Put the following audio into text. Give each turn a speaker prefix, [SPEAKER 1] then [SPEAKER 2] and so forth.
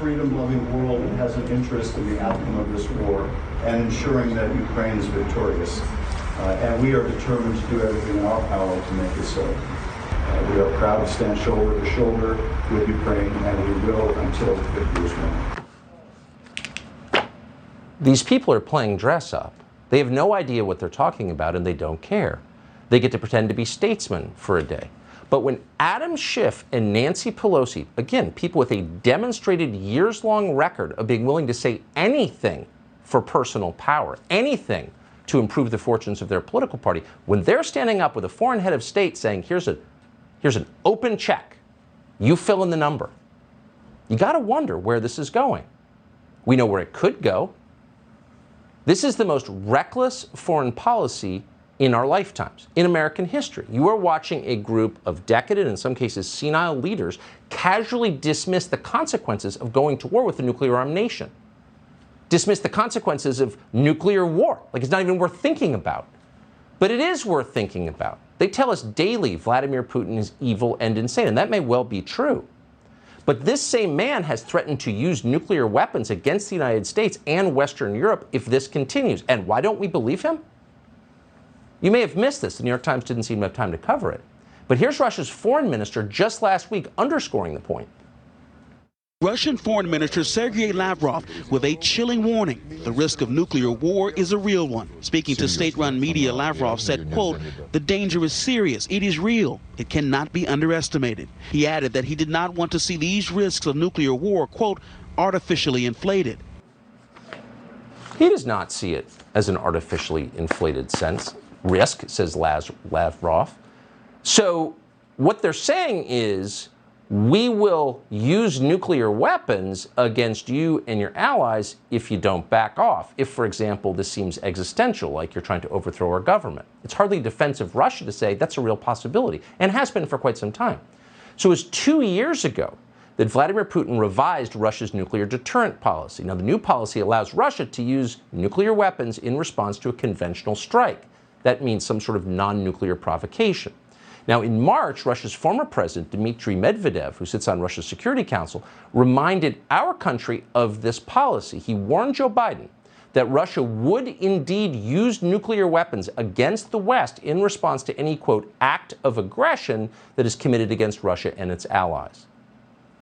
[SPEAKER 1] freedom-loving world that has an interest in the outcome of this war and ensuring that Ukraine is victorious. And we are determined to do everything in our power to make it so. We are proud to stand shoulder to shoulder with Ukraine, and we will until victory is won.
[SPEAKER 2] These people are playing dress up. They have no idea what they're talking about, and they don't care. They get to pretend to be statesmen for a day. But when Adam Schiff and Nancy Pelosi, again, people with a demonstrated years-long record of being willing to say anything for personal power, anything to improve the fortunes of their political party, when they're standing up with a foreign head of state saying, here's an open check, you fill in the number, you got to wonder where this is going. We know where it could go. This is the most reckless foreign policy in our lifetimes, in American history. You are watching a group of decadent, in some cases senile leaders, casually dismiss the consequences of going to war with a nuclear-armed nation. Dismiss the consequences of nuclear war, like it's not even worth thinking about. But it is worth thinking about. They tell us daily Vladimir Putin is evil and insane, and that may well be true. But this same man has threatened to use nuclear weapons against the United States and Western Europe if this continues. And why don't we believe him? You may have missed this. The New York Times didn't seem to have time to cover it. But here's Russia's foreign minister just last week underscoring the point.
[SPEAKER 3] Russian Foreign Minister Sergei Lavrov with a chilling warning. The risk of nuclear war is a real one. Speaking to state-run media, Lavrov said, quote, "The danger is serious. It is real. It cannot be underestimated." He added that he did not want to see these risks of nuclear war, quote, "artificially inflated."
[SPEAKER 2] He does not see it as an artificially inflated risk, says Lavrov. So what they're saying is, we will use nuclear weapons against you and your allies if you don't back off. If, for example, this seems existential, like you're trying to overthrow our government. It's hardly defensive of Russia to say that's a real possibility, and has been for quite some time. So it was 2 years ago that Vladimir Putin revised Russia's nuclear deterrent policy. Now, the new policy allows Russia to use nuclear weapons in response to a conventional strike. That means some sort of non-nuclear provocation. Now, in March, Russia's former president, Dmitry Medvedev, who sits on Russia's Security Council, reminded our country of this policy. He warned Joe Biden that Russia would indeed use nuclear weapons against the West in response to any, quote, act of aggression that is committed against Russia and its allies.